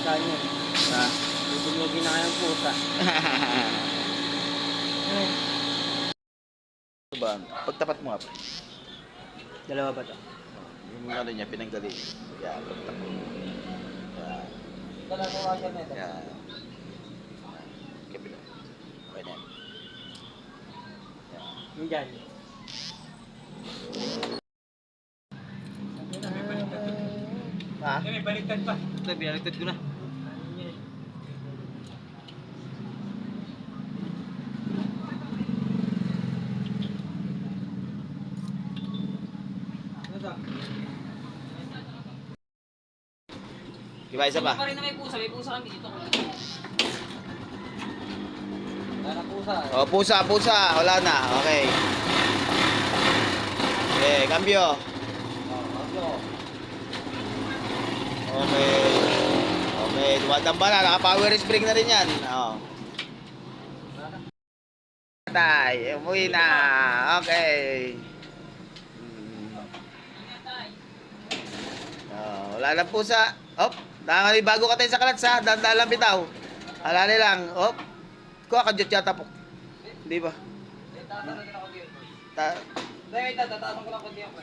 Kanya. Ha? Dudumugin na kayang pusa. Ano ba? Pagtapat mo nga pre. Dalawa ba to? Yung ano niya, pinanggaling. Yan, pagtapat. Yan. Dalawa washer na ito. Yan. Kapila. Okay na yan. Yan. Yung dyan. Ha? May baliktad pa. Ito, binaliktad ko na. Diba, isa pa? Pa rin na may pusa kami dito. Wala na pusa. Oh, pusa. Wala na. Okay. Okay, cambio. Okay. Okay, dumadamba na. Naka-power spring na rin yan. Oh. Tay, umuwi na. Okay. Oh, wala na pusa. Hop. Bago ka tayo sa kalats ha. Dandan lang bitaw. Alali lang. Hop. Kuha ka dyan yata po. Di ba? Tatanong ko lang ako dito. Ta Dahil tatanong ko lang ako dito.